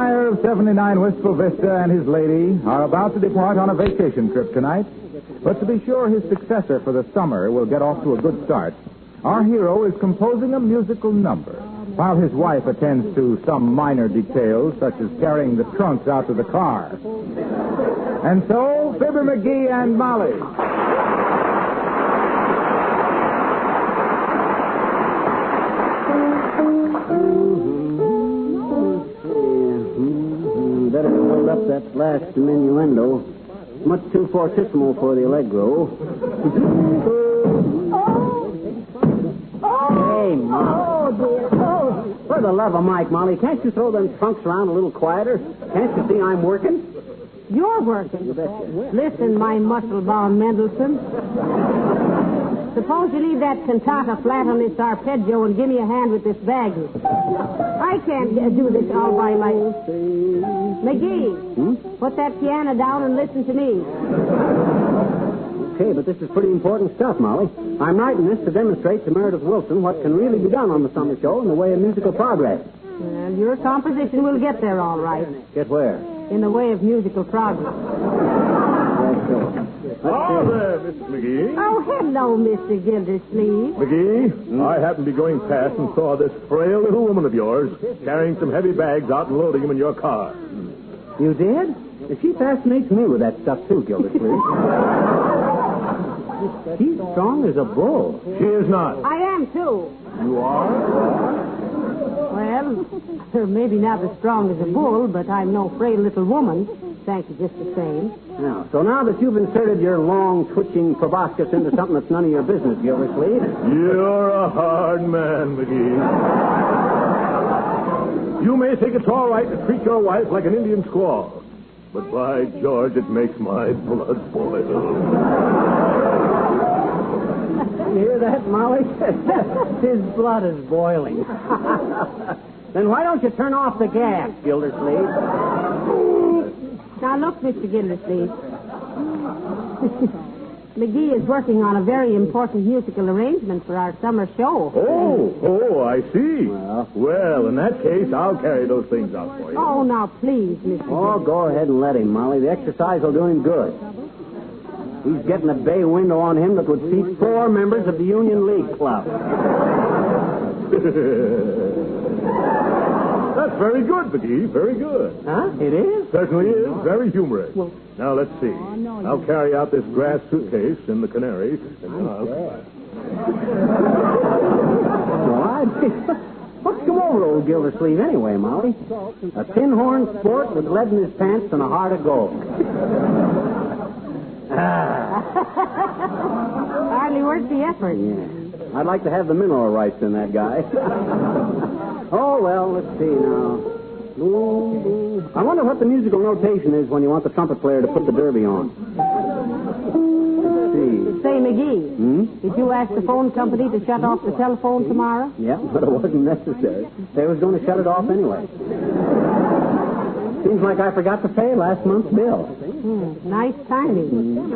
Squire of 79 Wistful Vista and his lady are about to depart on a vacation trip tonight. But to be sure his successor for the summer will get off to a good start, our hero is composing a musical number, while his wife attends to some minor details, such as carrying the trunks out to the car. And so, Fibber McGee and Molly. Better hold up that last diminuendo. Much too fortissimo for the allegro. Hey, Molly. Oh, dear. Oh. For the love of Mike, Molly, can't you throw them trunks around a little quieter? Can't you see I'm working? You're working. You betcha. Listen, my muscle-bound Mendelssohn. Suppose you leave that cantata flat on this arpeggio and give me a hand with this baggie. I can't do this all by myself. McGee, put that piano down and listen to me. Okay, but this is pretty important stuff, Molly. I'm writing this to demonstrate to Meredith Wilson what can really be done on the summer show in the way of musical progress. Well, your composition will get there all right. Get where? In the way of musical progress. That's so. Hello there, Mrs. McGee. Oh, hello, Mr. Gildersleeve. McGee, I happened to be going past and saw this frail little woman of yours carrying some heavy bags out and loading them in your car. You did? She fascinates me with that stuff, too, Gildersleeve. She's strong as a bull. She is not. I am, too. You are? Well, maybe not as strong as a bull, but I'm no frail little woman. Thank you, just the same. Now, so now that you've inserted your long, twitching proboscis into something that's none of your business, Gildersleeve. You're a hard man, McGee. You may think it's all right to treat your wife like an Indian squaw, but by George, it makes my blood boil. You hear that, Molly? His blood is boiling. Then why don't you turn off the gas, Gildersleeve? Now, look, Mr. Gildersleeve. McGee is working on a very important musical arrangement for our summer show. Oh, I see. Well, in that case, I'll carry those things out for you. Oh, now, please, Mr. Oh, go ahead and let him, Molly. The exercise will do him good. He's getting a bay window on him that would seat 4 members of the Union League Club. That's very good, McGee. Very good. Huh? It is? Certainly is. Very humorous. Now, let's see. I'll carry out this grass suitcase in the canary. And What's come over old Gildersleeve anyway, Molly? A tin-horn sport with lead in his pants and a heart of gold. Hardly worth the effort. Yeah. I'd like to have the mineral rights in that guy. Oh, well, let's see now. I wonder what the musical notation is when you want the trumpet player to put the derby on. Let's see. Say, McGee, did you ask the phone company to shut off the telephone tomorrow? Yeah, but it wasn't necessary. They was going to shut it off anyway. Seems like I forgot to pay last month's bill. Nice timing.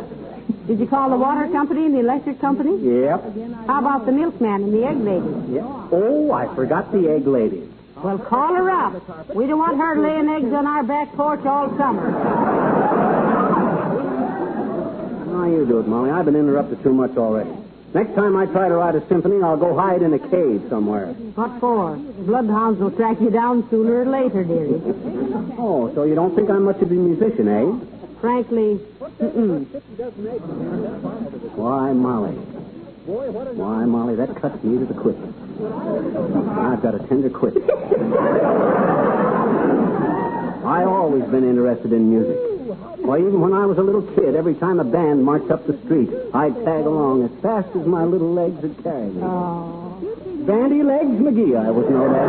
Did you call the water company and the electric company? Yep. How about the milkman and the egg lady? Yep. Oh, I forgot the egg lady. Well, call her up. We don't want her laying eggs on our back porch all summer. Oh, you do it, Molly. I've been interrupted too much already. Next time I try to write a symphony, I'll go hide in a cave somewhere. What for? Bloodhounds will track you down sooner or later, dearie. Oh, so you don't think I'm much of a musician, eh? Frankly, Why, Molly, that cuts me to the quick. I've got a tender quit. I always been interested in music. Why, even when I was a little kid, every time a band marched up the street, I'd tag along as fast as my little legs would carry me. Bandy Legs McGee, I was known as.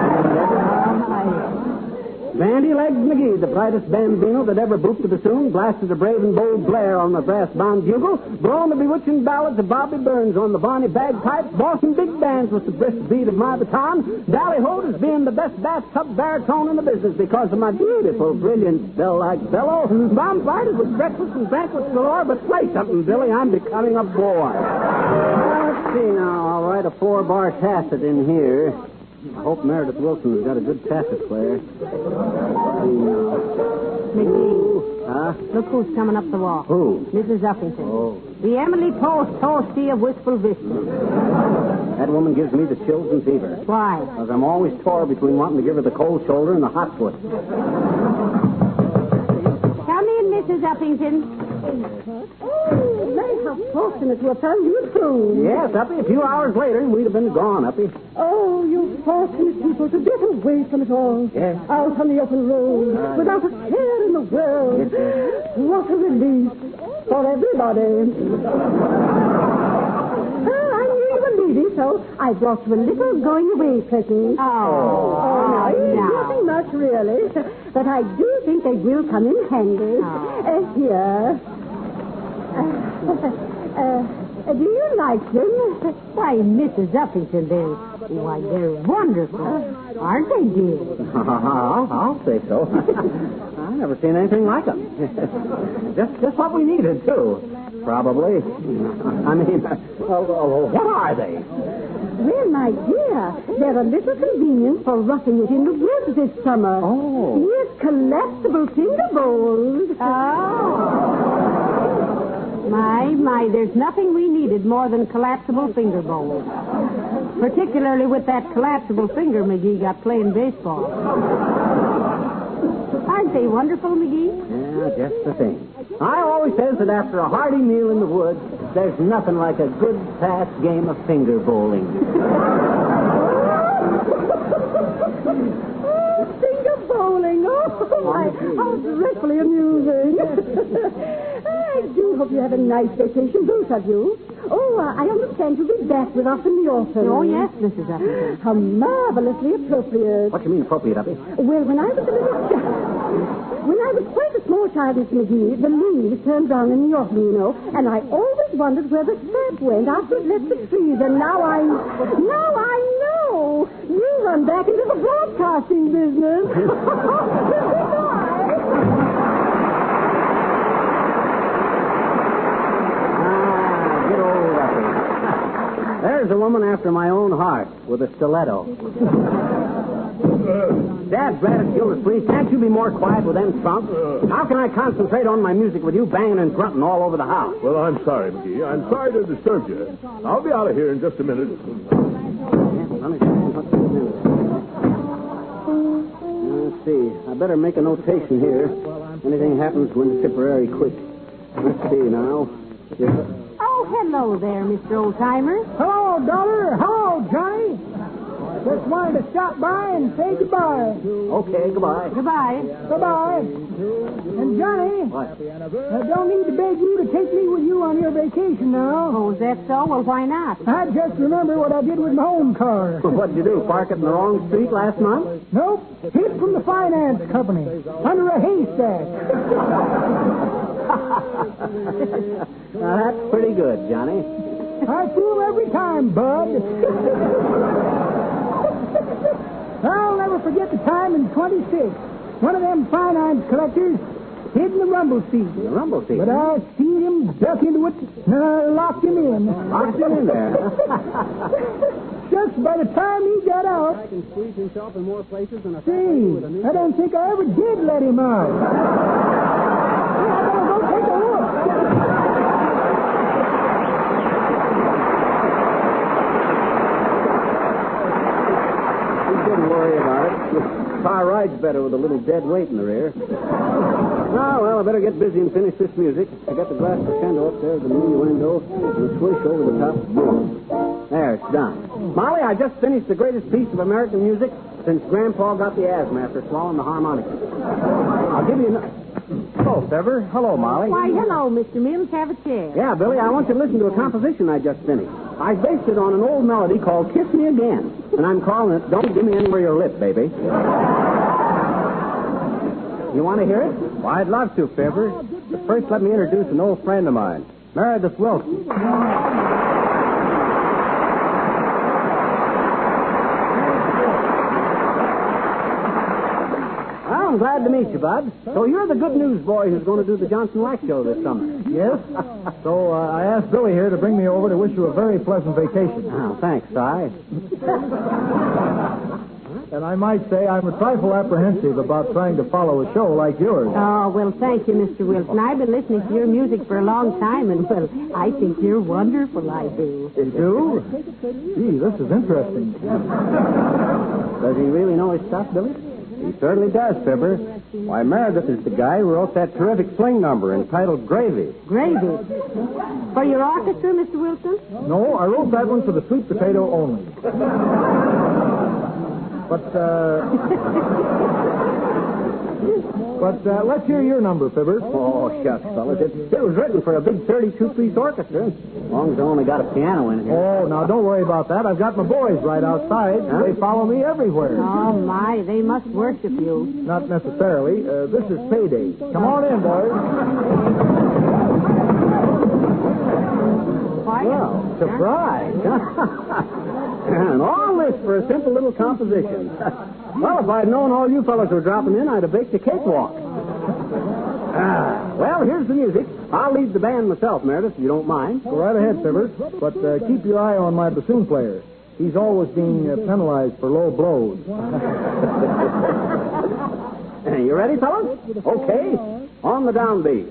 Bandy Legs McGee, the brightest bambino that ever booped the bassoon, blasted a brave and bold blare on the brass-bound bugle, blown the bewitching ballads of Bobby Burns on the Bonnie bagpipes, bossing big bands with the brisk beat of my baton, dally-hoed as being the best bathtub baritone in the business because of my beautiful, brilliant, bell-like bellow, bombarded with breakfast and banquets galore, but play something, Billy, I'm becoming a bore. Let's see now, I'll write a 4-bar tacit in here. I hope Meredith Wilson has got a good cassette player. McGee, Huh? look who's coming up the walk. Who? Mrs. Uppington. Oh. The Emily Post Toastie of Wistful Vista. That woman gives me the chills and fever. Why? Because I'm always torn between wanting to give her the cold shoulder and the hot foot. Come in, Mrs. Uppington. Oh, May, how fortunate to have found you soon. Yes, Uppy, a few hours later, and we'd have been gone, Uppy. Oh, you fortunate people to get away from it all. Yes. Out on the open road, without a care in the world. Yes, What a relief for everybody. I knew you were leaving, so I brought you a little going away present. Oh, It's no. nothing much, really. But I do think they will come in handy. Here. Do you like them? Why, Mrs. Uppington, they're wonderful. Aren't they, dear? I'll say so. I've never seen anything like them. just what we needed, too. Probably. I mean, what are they? Well, my dear, they're a little convenient for roughing it in the woods this summer. Oh. Yes, collapsible finger bowls. My, there's nothing we needed more than collapsible finger bowls. Particularly with that collapsible finger McGee got playing baseball. Aren't they wonderful, McGee? Yeah, just the thing. I always says that after a hearty meal in the woods, there's nothing like a good, fast game of finger bowling. Finger bowling. Oh, my, how dreadfully amusing. I do hope you have a nice vacation, both of you. Oh, I understand you'll be back with us in the autumn. Oh, yes, Mrs. Uppington. How marvelously appropriate. What do you mean appropriate, Uppy? Well, when I was a little child, when I was quite a small child, Mr. McGee, the leaves turned brown in the autumn, you know, and I always wondered where the sap went after it left the trees, and now I know. You run back into the broadcasting business. Good old Uppy. There's a woman after my own heart with a stiletto. Dad, Brad, Gildersleeve, can't you be more quiet with them trunks? How can I concentrate on my music with you banging and grunting all over the house? Well, I'm sorry, McGee. I'm sorry to disturb you. I'll be out of here in just a minute. Let's see. I better make a notation here. Anything happens, we're in Tipperary quick. Let's see now. Oh, hello there, Mr. Oldtimer. Hello, daughter. Hello, Johnny. Just wanted to stop by and say goodbye. Okay, goodbye. Goodbye. Goodbye. And Johnny, What? I don't need to beg you to take me with you on your vacation now. Oh, is that so? Well, why not? I just remember what I did with my own car. What'd you do? Park it in the wrong street last month? Nope, hid from the finance company under a haystack. Now, that's pretty good, Johnny. I fool every time, bud. I'll never forget the time in 26. One of them finance collectors hid in the rumble seat. The rumble seat. But I seen him duck into it, and I locked him in. Locked him in there. Just by the time he got out, I can squeeze himself in more places than a see, I don't think I ever did let him out. Yeah, I better go take a look. Don't worry about it. The car rides better with a little dead weight in the rear. Oh, well, I better get busy and finish this music. I got the glass crescendo upstairs, the innuendo, and the swish over the top. Boom. There, it's done. Molly, I just finished the greatest piece of American music since Grandpa got the asthma after swallowing the harmonica. I'll give you another. Hello, Fibber. Hello, Molly. Why, hello, Mr. Mims. Have a chair. Yeah, Billy, I want you to listen to a composition I just finished. I based it on an old melody called Kiss Me Again, and I'm calling it Don't Give Me Anywhere Your Lip, Baby. You want to hear it? Well, I'd love to, Fibber. But first, let me introduce an old friend of mine, Meredith Wilson. Well, I'm glad to meet you, Bud. So you're the good news boy who's going to do the Johnson Wax Show this summer. Yes? So I asked Billy here to bring me over to wish you a very pleasant vacation. Oh, thanks, Si. And I might say I'm a trifle apprehensive about trying to follow a show like yours. Oh, well, thank you, Mr. Wilson. I've been listening to your music for a long time, and, well, I think you're wonderful, I do. You do? Gee, this is interesting. Does he really know his stuff, Billy? He certainly does, Fibber. Why, Meredith is the guy who wrote that terrific swing number entitled Gravy. Gravy. For your orchestra, Mr. Wilson? No, I wrote that one for the sweet potato only. But let's hear your number, Fibber. Oh, shucks, fellas. It was written for a big 32-piece orchestra. As long as they only got a piano in here. Oh, now don't worry about that. I've got my boys right outside. Huh? They follow me everywhere. Oh, my. They must worship you. Not necessarily. This is payday. Come on in, boys. Well, surprise. And all this for a simple little composition. Well, if I'd known all you fellas were dropping in, I'd have baked a cakewalk. Well, here's the music. I'll lead the band myself, Meredith, if you don't mind. Go right ahead, Fibber. But keep your eye on my bassoon player. He's always being penalized for low blows. You ready, fellas? Okay. On the downbeat.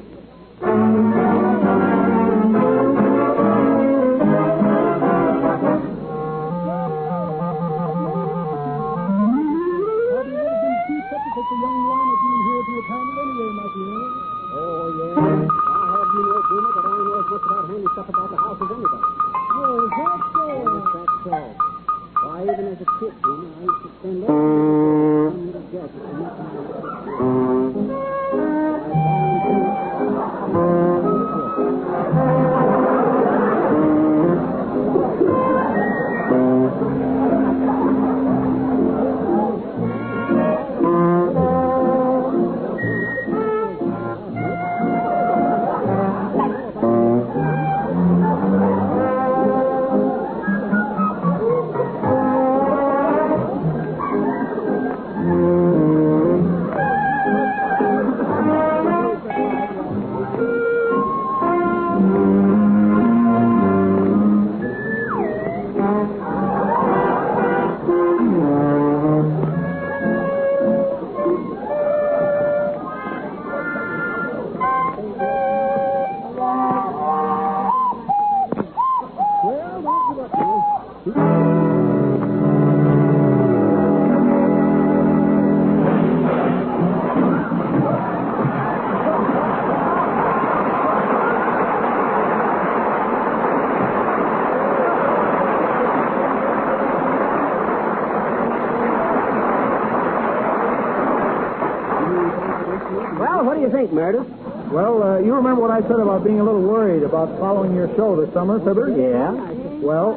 Well, what do you think, Meredith? Well, you remember what I said about being a little worried about following your show this summer, Fibber? Yeah. Well,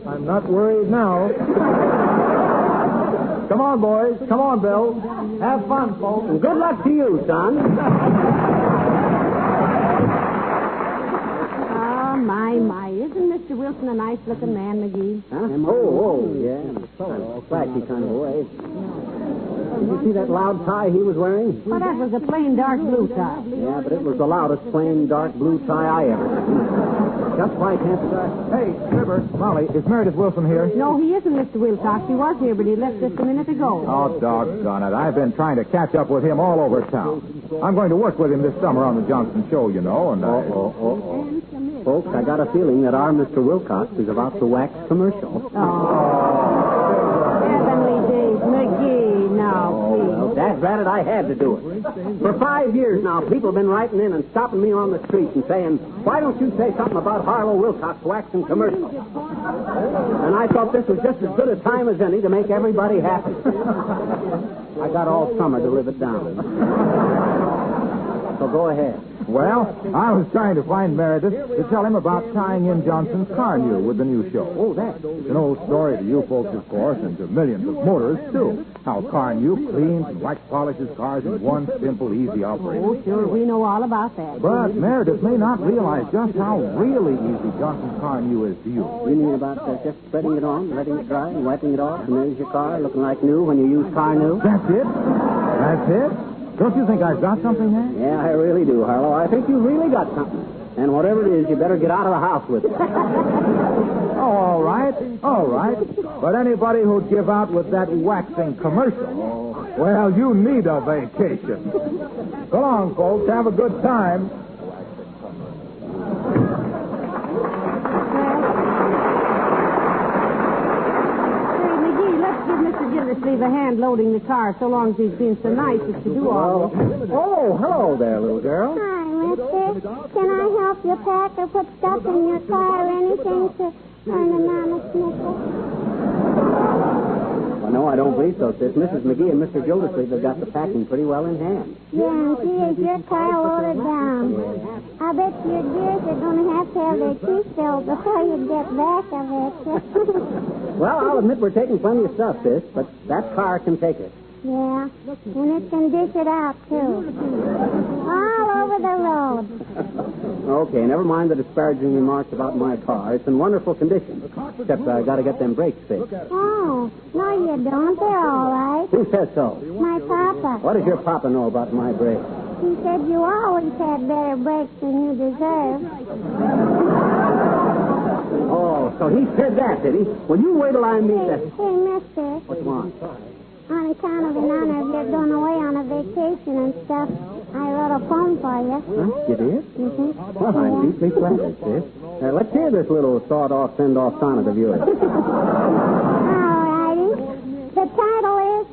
I'm not worried now. Come on, boys. Come on, Bill. Have fun, folks. And good luck to you, son. Oh, my. Isn't Mr. Wilson a nice-looking man, McGee? Huh? Oh, yeah. Kind of flashy kind of way. Did you see that loud tie he was wearing? Well, that was a plain dark blue tie. Yeah, but it was the loudest plain dark blue tie I ever seen. Just right, Hampshire. Hey, Fibber, Molly, is Meredith Wilson here? No, he isn't, Mr. Wilcox. He was here, but he left just a minute ago. Oh, doggone it. I've been trying to catch up with him all over town. I'm going to work with him this summer on the Johnson Show, you know, and Folks, I got a feeling that our Mr. Wilcox is about to wax commercial. Heavenly days, McGee, now, please. Well, daggone it, I had to do it. For 5 years now, people have been writing in and stopping me on the street and saying, why don't you say something about Harlow Wilcox waxing commercials? And I thought this was just as good a time as any to make everybody happy. I got all summer to live it down. So go ahead. Well, I was trying to find Meredith to tell him about tying in Johnson's car new with the new show. Oh, that. It's an old story to you folks, of course, and to millions of motorists, too. How Car New cleans and wax polishes cars in one simple, easy operation. Oh, sure, we know all about that. But Meredith may not realize just how really easy Johnson's Car New is to use. You mean about just spreading it on, letting it dry, and wiping it off, and there's your car looking like new when you use Car New? That's it. That's it. Don't you think I've got something there? Yeah, I really do, Harlow. I think you really got something. And whatever it is, you better get out of the house with it. Oh, all right. All right. But anybody who'd give out with that waxing commercial, well, you need a vacation. Go on, folks. Have a good time. Mr. Gildersleeve a hand loading the car so long as he's been so nice as to do all this. Oh, hello there, little girl. Hi, mister. Can I help you pack or put stuff in your car or anything to earn an honest nickel? Well, no, I don't believe so, sis. Mrs. McGee and Mr. Gildersleeve have got the packing pretty well in hand. Guarantee is your car loaded down. I bet your dears are going to have their teeth filled before you get back, I bet you. Well, I'll admit we're taking plenty of stuff, sis, but that car can take it. Yeah, and it can dish it out, too. All over the road. Okay, never mind the disparaging remarks about my car. It's in wonderful condition. Except I got to get them brakes fixed. Oh, no, you don't. They're all right. Who says so? My papa. What does your papa know about my brakes? He said you always had better brakes than you deserve. Oh, so he said that, did he? Well, you wait till I meet that. Hey, mister. What's wrong? On account of in honor of your going away on a vacation and stuff, I wrote a poem for you. Huh? You did? Mm-hmm. Well, I'm deeply flattered, sis. Let's hear this little sawed-off, send-off sonnet of yours. All righty. The title is...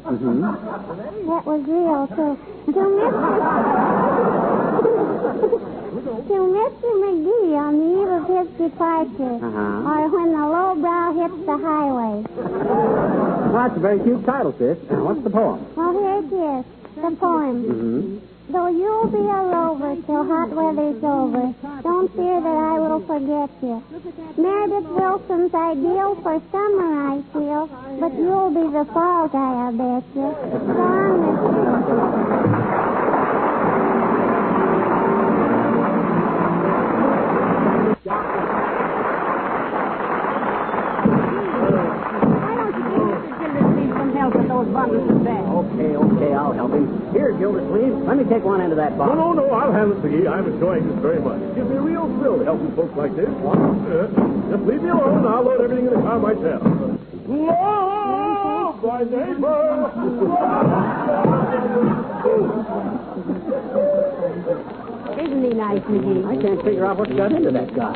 Mm-hmm. That was real, too. To Mr. McGee on the eve of his departure, or when the lowbrow hits the highway. Well, that's a very cute title, sis. What's the poem? Well, here it is, the poem. Mm-hmm. Though you'll be a rover till hot weather's over, don't fear that I will forget you. Meredith Wilson's ideal for summer, I feel, but you'll be the fall guy, I bet you. So long, Mr. Okay, I'll help him. Here, Gildersleeve, let me take one end of that box. No, I'll handle it, McGee. I'm enjoying this very much. It gives me a real thrill helping folks like this. Just leave me alone, and I'll load everything in the car myself. Love, my neighbor! Isn't he nice, McGee? I can't figure out what got into that guy.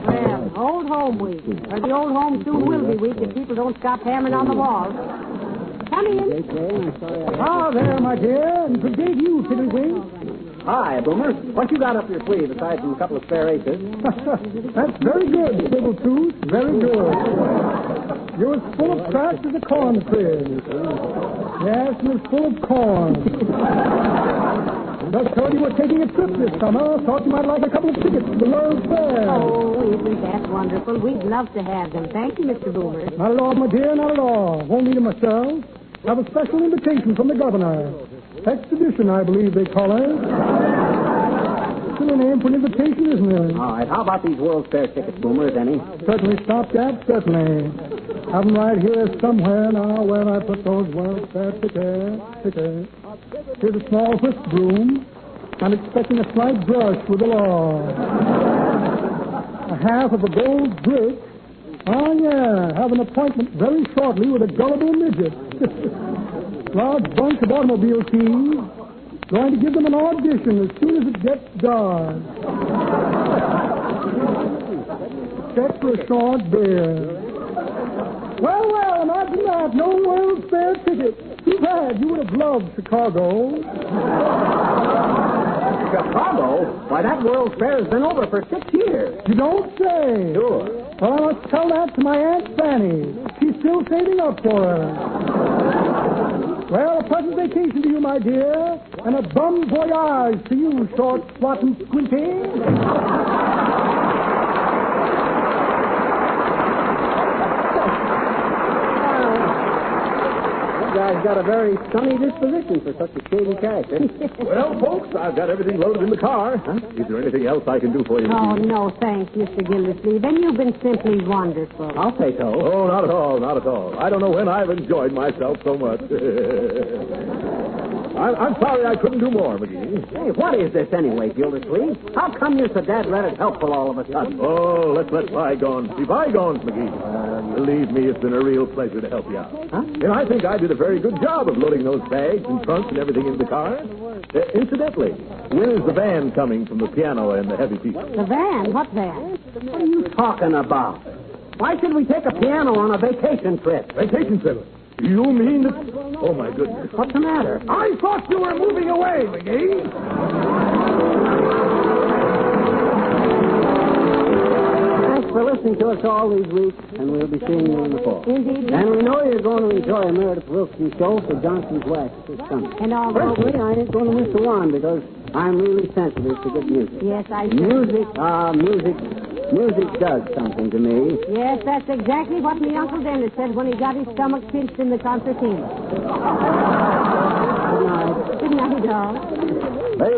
Well, Old Home Week, or the Old Home Soon Will Be Week if people don't stop hammering on the walls. Come in. Ah, there, my dear. And good day to you, Tiddlywink. Hi, Boomer. What you got up your sleeve aside from a couple of spare aces? That's very good, Tiddletooth. Very good. You're as full of cracks as a corn crib. Yes, and as full of corn. Just heard you were taking a trip this summer. Thought you might like a couple of tickets to the World's Fair. Oh, isn't that wonderful? We'd love to have them. Thank you, Mr. Boomer. Not at all, my dear, not at all. Won't need them myself. Have a special invitation from the governor. Expedition, I believe they call it. Still a name for an invitation, isn't it? All right, how about these World's Fair tickets, Boomer, if any? Certainly, stopgap, certainly. Have them right here somewhere now where I put those World's Fair tickets. Here's a small whisk broom. I'm expecting a slight brush with the law. A half of a gold brick. Oh, yeah, have an appointment very shortly with a gullible midget. Large bunch of automobile keys. Going to give them an audition as soon as it gets dark. Check for a short beer. Well, imagine that. No World's Fair ticket. Too bad. You would have loved Chicago. Chicago? Why, that World's Fair has been over for 6 years. You don't say. Sure. Well, I must tell that to my Aunt Fanny. She's still saving up for her. Well, a pleasant vacation to you, my dear, and a bon voyage to you, short, swat, and squinty. Guy's got a very sunny disposition for such a shady character. Well, folks, I've got everything loaded in the car. Huh? Is there anything else I can do for you? Oh, no, thanks, Mr. Gildersleeve. And you've been simply wonderful. I'll say so. Oh, not at all, not at all. I don't know when I've enjoyed myself so much. I'm sorry I couldn't do more, McGee. Hey, what is this anyway, Gildersleeve? How come you're so dead-ratted helpful all of a sudden? Oh, let's let bygones be bygones, McGee. Believe me, it's been a real pleasure to help you out. Huh? And I think I did a very good job of loading those bags and trunks and everything in the car. Incidentally, when is the van coming from the piano and the heavy people? The van? What van? What are you talking about? Why should we take a piano on a vacation trip? Vacation trip? You mean that... Oh, my goodness. What's the matter? I thought you were moving away, McGee. Thanks for listening to us all these weeks, and we'll be seeing you in the fall. Indeed. And we know you're going to enjoy a Meredith Wilson show for Johnson's Wax this summer. And although... Personally, I ain't going to miss the one because I'm really sensitive to good music. Yes, I do. Music does something to me. Yes, that's exactly what my Uncle Dennis said when he got his stomach pinched in the concertina. Good night. Good night, doll. Hey,